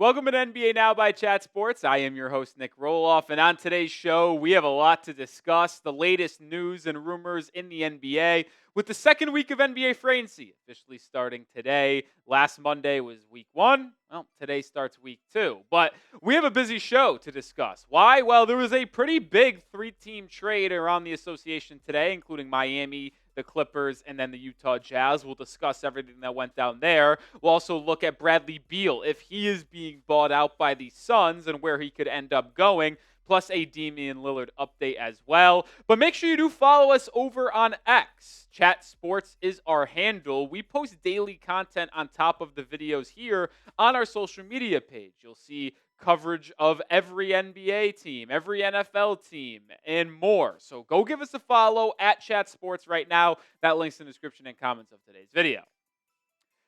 Welcome to NBA Now by Chat Sports. I am your host, Nic Rohloff, and on today's show, we have a lot to discuss, the latest news and rumors in the NBA, with the second week of NBA free agency officially starting today. Last Monday was week 1. Well, today starts week 2. But we have a busy show to discuss. Why? Well, there was a pretty big 3-team trade around the association today, including Miami, the Clippers, and then the Utah Jazz. We'll discuss everything that went down there. We'll also look at Bradley Beal, if he is being bought out by the Suns and where he could end up going, plus a Damian Lillard update as well. But make sure you do follow us over on X. Chat Sports is our handle. We post daily content on top of the videos here on our social media page. You'll see coverage of every NBA team, every NFL team, and more. So go give us a follow at Chat Sports right now. That link's in the description and comments of today's video.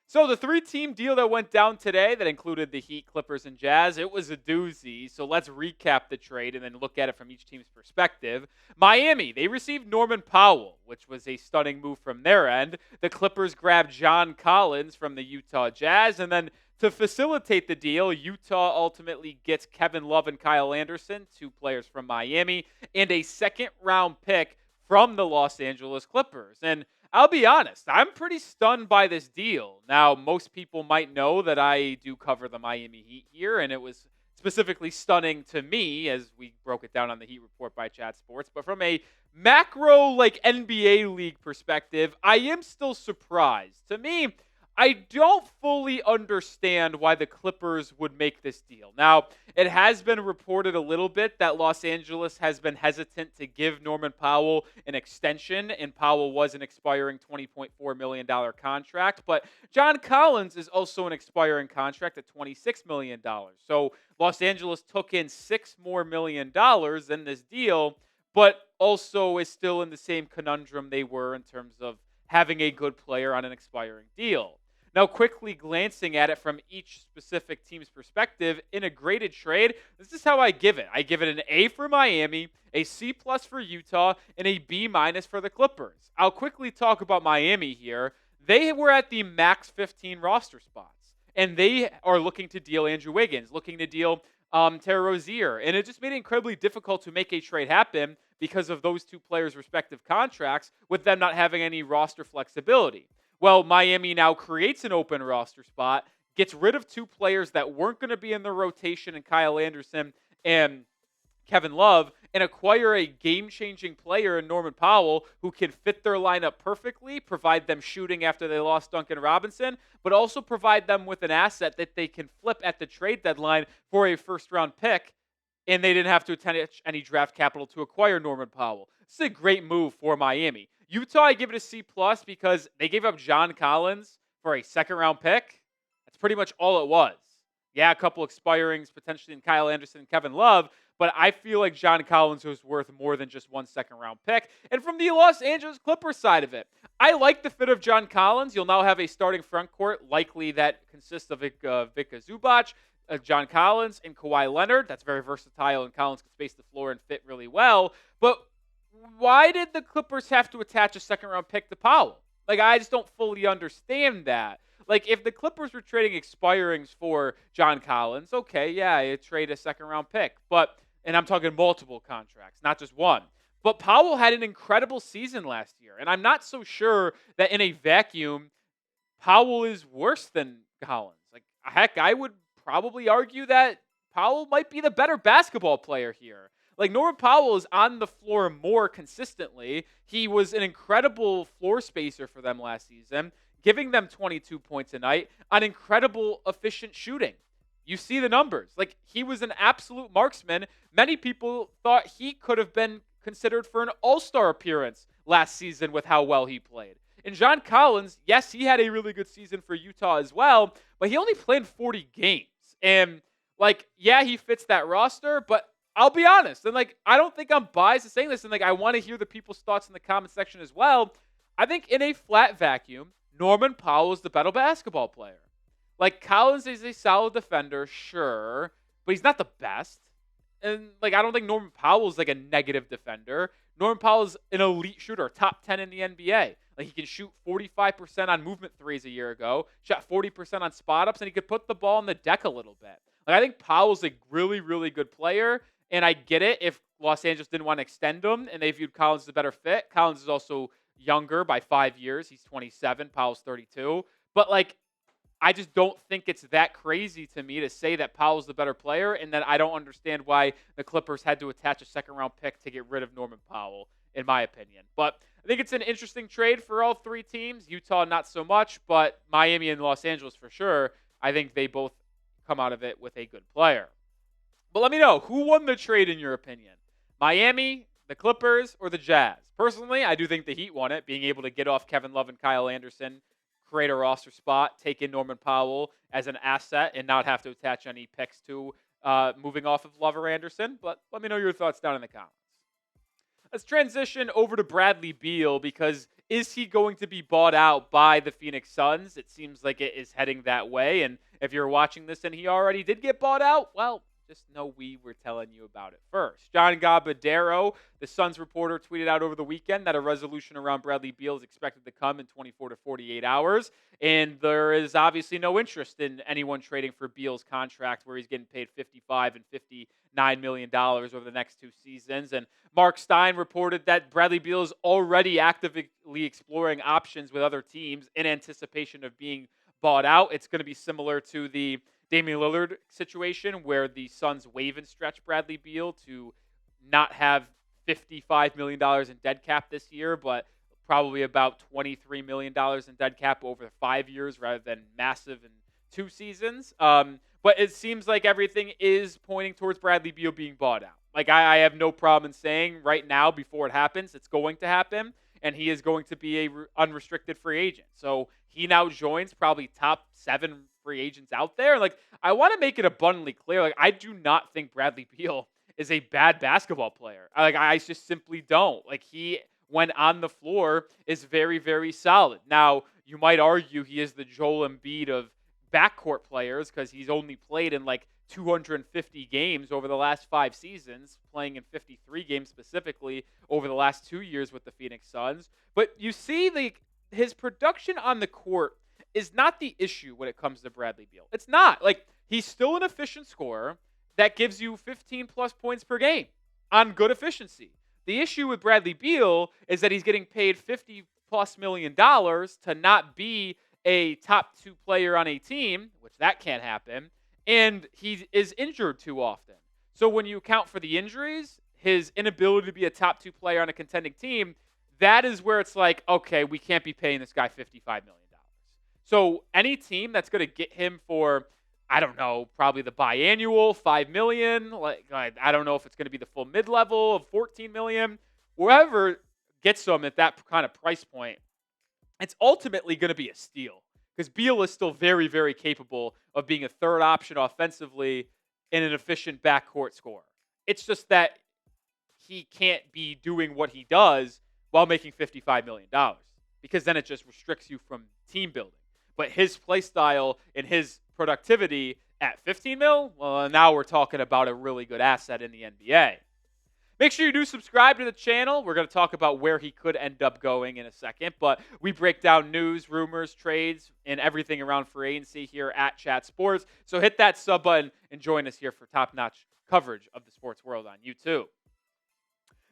So the 3-team deal that went down today that included the Heat, Clippers, and Jazz, it was a doozy. So let's recap the trade and then look at it from each team's perspective. Miami, they received Norman Powell, which was a stunning move from their end. The Clippers grabbed John Collins from the Utah Jazz, and then to facilitate the deal, Utah ultimately gets Kevin Love and Kyle Anderson, 2 players from Miami, and a second-round pick from the Los Angeles Clippers. And I'll be honest, I'm pretty stunned by this deal. Now, most people might know that I do cover the Miami Heat here, and it was specifically stunning to me as we broke it down on the Heat Report by Chat Sports. But from a macro, NBA league perspective, I am still surprised. To me, I don't fully understand why the Clippers would make this deal. Now, it has been reported a little bit that Los Angeles has been hesitant to give Norman Powell an extension, and Powell was an expiring $20.4 million contract. But John Collins is also an expiring contract at $26 million. So Los Angeles took in $6 more million in this deal, but also is still in the same conundrum they were in terms of having a good player on an expiring deal. Now, quickly glancing at it from each specific team's perspective, in a graded trade, this is how I give it. I give it an A for Miami, a C+ for Utah, and a B- for the Clippers. I'll quickly talk about Miami here. They were at the max 15 roster spots, and they are looking to deal Andrew Wiggins, looking to deal Terry Rozier, and it just made it incredibly difficult to make a trade happen because of those 2 players' respective contracts, with them not having any roster flexibility. Well, Miami now creates an open roster spot, gets rid of 2 players that weren't going to be in the rotation in Kyle Anderson and Kevin Love, and acquire a game-changing player in Norman Powell who can fit their lineup perfectly, provide them shooting after they lost Duncan Robinson, but also provide them with an asset that they can flip at the trade deadline for a first-round pick, and they didn't have to attach any draft capital to acquire Norman Powell. This is a great move for Miami. Utah, I give it a C+ because they gave up John Collins for a second-round pick. That's pretty much all it was. Yeah, a couple expirings, potentially in Kyle Anderson and Kevin Love, but I feel like John Collins was worth more than just one second-round pick. And from the Los Angeles Clippers side of it, I like the fit of John Collins. You'll now have a starting front court, likely that consists of Vika Zubac, John Collins, and Kawhi Leonard. That's very versatile, and Collins can space the floor and fit really well. But why did the Clippers have to attach a second-round pick to Powell? I just don't fully understand that. If the Clippers were trading expirings for John Collins, okay, yeah, you trade a second-round pick. And I'm talking multiple contracts, not just one. But Powell had an incredible season last year, and I'm not so sure that in a vacuum, Powell is worse than Collins. Heck, I would probably argue that Powell might be the better basketball player here. Norman Powell is on the floor more consistently. He was an incredible floor spacer for them last season, giving them 22 points a night on incredible efficient shooting. You see the numbers. He was an absolute marksman. Many people thought he could have been considered for an all-star appearance last season with how well he played. And John Collins, yes, he had a really good season for Utah as well, but he only played 40 games. And, yeah, he fits that roster, but I'll be honest, and I don't think I'm biased to saying this, and I want to hear the people's thoughts in the comment section as well. I think in a flat vacuum, Norman Powell is the better basketball player. Collins is a solid defender, sure, but he's not the best. And I don't think Norman Powell is a negative defender. Norman Powell is an elite shooter, top 10 in the NBA. He can shoot 45% on movement threes a year ago, shot 40% on spot ups, and he could put the ball on the deck a little bit. Like, I think Powell's a really, really good player, and I get it if Los Angeles didn't want to extend him and they viewed Collins as a better fit. Collins is also younger by 5 years. He's 27. Powell's 32. But, like, I just don't think it's that crazy to me to say that Powell's the better player, and that I don't understand why the Clippers had to attach a second-round pick to get rid of Norman Powell, in my opinion. But I think it's an interesting trade for all three teams. Utah, not so much, but Miami and Los Angeles for sure. I think they both come out of it with a good player. But let me know, who won the trade in your opinion? Miami, the Clippers, or the Jazz? Personally, I do think the Heat won it, being able to get off Kevin Love and Kyle Anderson, create a roster spot, take in Norman Powell as an asset, and not have to attach any picks to moving off of Love or Anderson. But let me know your thoughts down in the comments. Let's transition over to Bradley Beal, because is he going to be bought out by the Phoenix Suns? It seems like it is heading that way. And if you're watching this and he already did get bought out, well, just know we were telling you about it first. John Gabadero, the Suns reporter, tweeted out over the weekend that a resolution around Bradley Beal is expected to come in 24 to 48 hours. And there is obviously no interest in anyone trading for Beal's contract, where he's getting paid $55 and $59 million over the next 2 seasons. And Mark Stein reported that Bradley Beal is already actively exploring options with other teams in anticipation of being bought out. It's going to be similar to the Damian Lillard situation, where the Suns waive and stretch Bradley Beal to not have $55 million in dead cap this year, but probably about $23 million in dead cap over 5 years rather than massive in 2 seasons. But it seems like everything is pointing towards Bradley Beal being bought out. Like, I have no problem in saying right now, before it happens, it's going to happen, and he is going to be a unrestricted free agent. So he now joins probably top 7 free agents out there. Like, I want to make it abundantly clear, like, I do not think Bradley Beal is a bad basketball player. I just simply don't. Like, he, when on the floor, is very, very solid. Now, you might argue he is the Joel Embiid of backcourt players, because he's only played in like 250 games over the last 5 seasons, playing in 53 games specifically over the last 2 years with the Phoenix Suns. But you see, his production on the court is not the issue when it comes to Bradley Beal. It's not. Like, he's still an efficient scorer that gives you 15-plus points per game on good efficiency. The issue with Bradley Beal is that he's getting paid $50-plus million to not be a top 2 player on a team, which that can't happen, and he is injured too often. So when you account for the injuries, his inability to be a top 2 player on a contending team, that is where it's like, okay, we can't be paying this guy $55 million. So any team that's going to get him for, I don't know, probably the biannual $5 million, like, I don't know if it's going to be the full mid-level of $14 million, whoever gets him at that kind of price point, it's ultimately going to be a steal, because Beal is still very, very capable of being a third option offensively and an efficient backcourt scorer. It's just that he can't be doing what he does while making $55 million, because then it just restricts you from team building. But his play style and his productivity at 15 mil, well, now we're talking about a really good asset in the NBA. Make sure you do subscribe to the channel. We're going to talk about where he could end up going in a second, but we break down news, rumors, trades, and everything around free agency here at Chat Sports. So hit that sub button and join us here for top-notch coverage of the sports world on YouTube.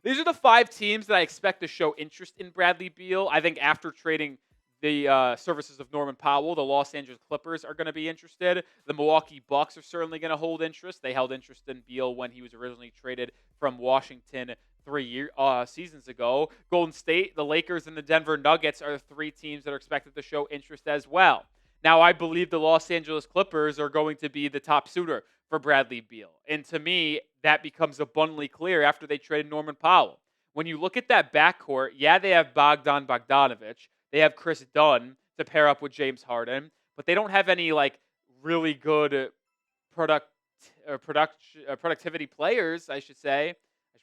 These are the 5 teams that I expect to show interest in Bradley Beal. I think after trading the services of Norman Powell, the Los Angeles Clippers are going to be interested. The Milwaukee Bucks are certainly going to hold interest. They held interest in Beal when he was originally traded from Washington 3 seasons ago. Golden State, the Lakers, and the Denver Nuggets are the 3 teams that are expected to show interest as well. Now, I believe the Los Angeles Clippers are going to be the top suitor for Bradley Beal. And to me, that becomes abundantly clear after they traded Norman Powell. When you look at that backcourt, yeah, they have Bogdan Bogdanovic. They have Chris Dunn to pair up with James Harden, but they don't have any really good productivity players, I should say. I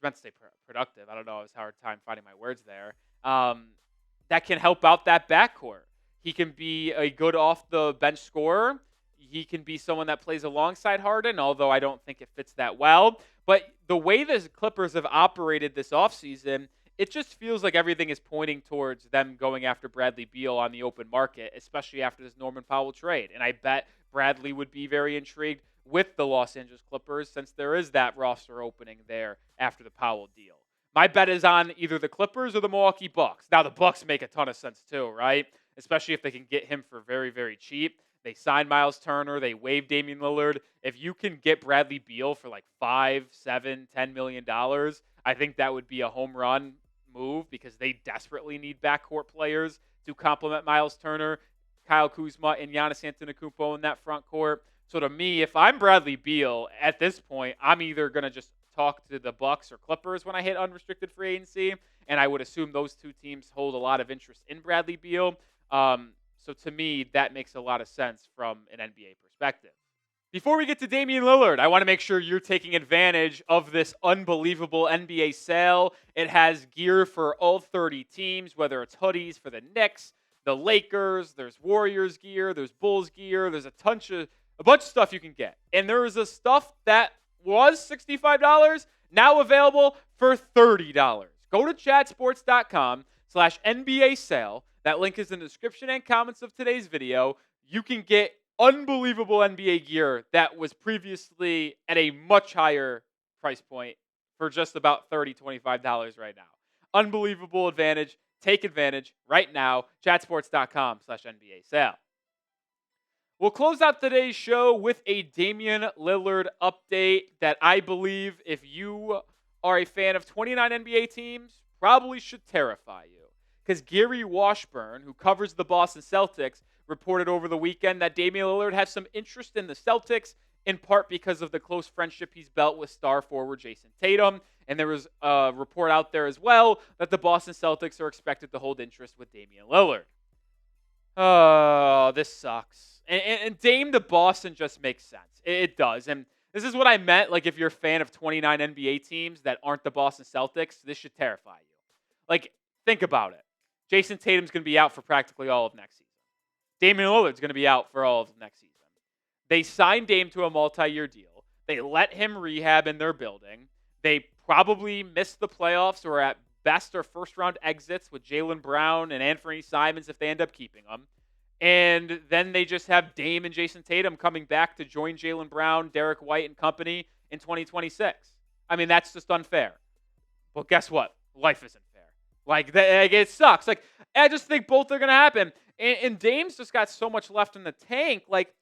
meant to say productive. I don't know. I was having a hard time finding my words there. That can help out that backcourt. He can be a good off-the-bench scorer. He can be someone that plays alongside Harden, although I don't think it fits that well. But the way the Clippers have operated this offseason, it just feels like everything is pointing towards them going after Bradley Beal on the open market, especially after this Norman Powell trade. And I bet Bradley would be very intrigued with the Los Angeles Clippers since there is that roster opening there after the Powell deal. My bet is on either the Clippers or the Milwaukee Bucks. Now, the Bucks make a ton of sense too, right? Especially if they can get him for very, very cheap. They signed Miles Turner. They waived Damian Lillard. If you can get Bradley Beal for like $5, $7, $10 million, I think that would be a home run move because they desperately need backcourt players to complement Miles Turner, Kyle Kuzma, and Giannis Antetokounmpo in that front court. So to me, if I'm Bradley Beal at this point, I'm either going to just talk to the Bucks or Clippers when I hit unrestricted free agency, and I would assume those two teams hold a lot of interest in Bradley Beal. So to me, that makes a lot of sense from an NBA perspective. Before we get to Damian Lillard, I want to make sure you're taking advantage of this unbelievable NBA sale. It has gear for all 30 teams, whether it's hoodies for the Knicks, the Lakers, there's Warriors gear, there's Bulls gear, there's a bunch of stuff you can get. And there is a stuff that was $65, now available for $30. Go to chatsports.com/NBA sale. That link is in the description and comments of today's video. You can get unbelievable NBA gear that was previously at a much higher price point for just about $30, $25 right now. Unbelievable advantage. Take advantage right now. Chatsports.com/NBA sale. We'll close out today's show with a Damian Lillard update that I believe, if you are a fan of 29 NBA teams, probably should terrify you. Because Gary Washburn, who covers the Boston Celtics, reported over the weekend that Damian Lillard has some interest in the Celtics, in part because of the close friendship he's built with star forward Jason Tatum. And there was a report out there as well that the Boston Celtics are expected to hold interest with Damian Lillard. Oh, this sucks. And Dame to Boston just makes sense. It does. And this is what I meant. Like, if you're a fan of 29 NBA teams that aren't the Boston Celtics, this should terrify you. Like, think about it. Jason Tatum's going to be out for practically all of next season. Damian Lillard's going to be out for all of next season. They signed Dame to a multi-year deal. They let him rehab in their building. They probably missed the playoffs or at best are first-round exits with Jaylen Brown and Anthony Simons if they end up keeping them. And then they just have Dame and Jason Tatum coming back to join Jaylen Brown, Derek White, and company in 2026. I mean, that's just unfair. Well, guess what? Life isn't fair. Like it sucks. Like, I just think both are going to happen. And Dame's just got so much left in the tank. Like,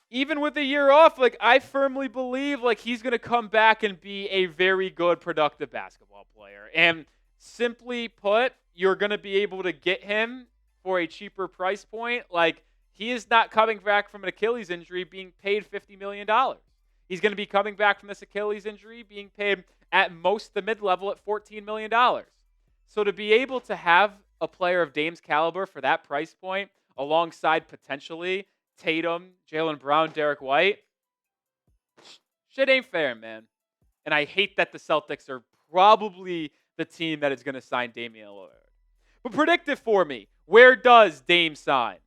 even with a year off, like, I firmly believe, like, he's going to come back and be a very good, productive basketball player. And simply put, you're going to be able to get him for a cheaper price point. Like, he is not coming back from an Achilles injury being paid $50 million. He's going to be coming back from this Achilles injury being paid at most the mid-level at $14 million. So to be able to have a player of Dame's caliber for that price point alongside potentially Tatum, Jaylen Brown, Derek White, shit ain't fair, man. And I hate that the Celtics are probably the team that is going to sign Damian Lillard. But predict it for me. Where does Dame sign?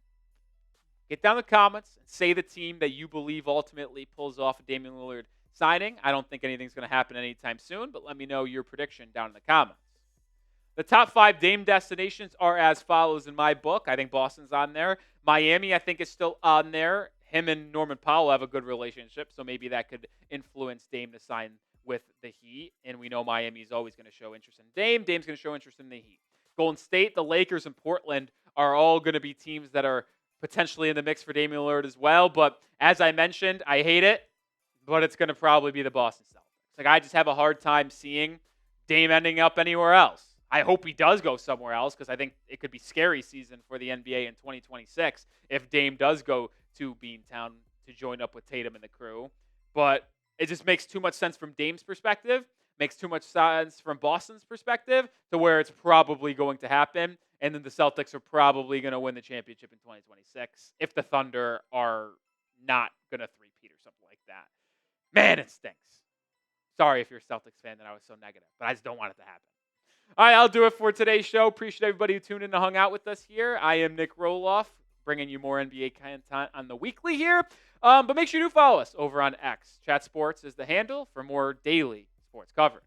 Get down in the comments and say the team that you believe ultimately pulls off a Damian Lillard signing. I don't think anything's going to happen anytime soon, but let me know your prediction down in the comments. The top 5 Dame destinations are as follows in my book. I think Boston's on there. Miami, I think, is still on there. Him and Norman Powell have a good relationship, so maybe that could influence Dame to sign with the Heat. And we know Miami's always going to show interest in Dame. Dame's going to show interest in the Heat. Golden State, the Lakers, and Portland are all going to be teams that are potentially in the mix for Damian Lillard as well. But as I mentioned, I hate it, but it's going to probably be the Boston Celtics. Like, I just have a hard time seeing Dame ending up anywhere else. I hope he does go somewhere else because I think it could be scary season for the NBA in 2026 if Dame does go to Beantown to join up with Tatum and the crew. But it just makes too much sense from Dame's perspective, makes too much sense from Boston's perspective to where it's probably going to happen. And then the Celtics are probably going to win the championship in 2026 if the Thunder are not going to three-peat or something like that. Man, it stinks. Sorry if you're a Celtics fan that I was so negative, but I just don't want it to happen. All right, I'll do it for today's show. Appreciate everybody who tuned in and hung out with us here. I am Nic Rohloff, bringing you more NBA content on the weekly here. But make sure you do follow us over on X. Chat Sports is the handle for more daily sports coverage.